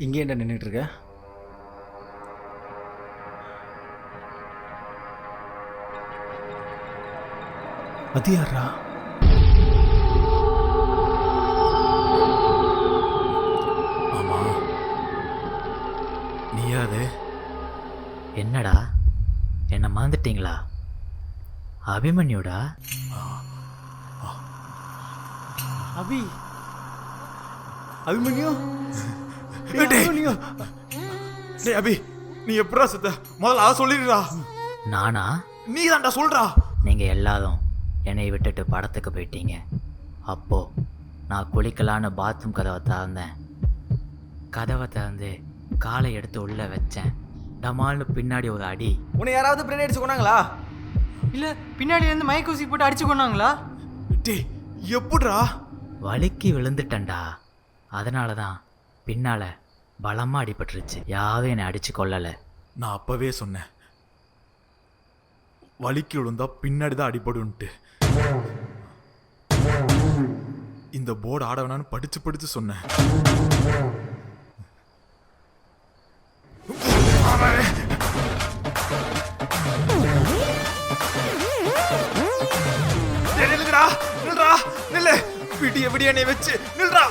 இங்கே என்ன நின்றுட்டு இருக்க? அது யாரா? ஆமா, நீயா அது? என்னடா என்ன மறந்துட்டீங்களா? அபிமன்யுடா. அபிமன்யு? டேய் அபி, நீ எப்படா செத்த? முதல்ல அதை சொல்லிடுடா. நானா? நீ தான்டா சொல்றா. நீங்கள் எல்லாரும் என்னை விட்டுட்டு படத்துக்கு போயிட்டீங்க. அப்போ நான் குளிக்கலான்னு பாத்ரூம் கதவை திறந்தேன். கதவை திறந்து காலை எடுத்து உள்ளே வச்சேன். டமால்னு பின்னாடி ஒரு அடி. உன்னை யாராவது பிரெயின் அடிச்சு கொண்டாங்களா? இல்லை பின்னாடி இருந்து மயக்க ஊசி போட்டு அடிச்சு கொண்டாங்களா? டேய் எப்படிடா? வலிக்கு விழுந்துட்டேன்டா. அதனால தான் பின்னால் பலமாக அடிபட்டுருச்சு. யாரும் என்னை அடித்து கொள்ளலை. நான் அப்பவே சொன்னேன், வலிக்கு விழுந்தா பின்னாடி தான் அடிபடுன்ட்டு. இந்த போர்டு ஆட வேணான்னு படிச்சு படிச்சு சொன்னேன். நில்லுடா, நில்றா, நில்லு. விடிய விடிய நீ வச்சு நில்றா.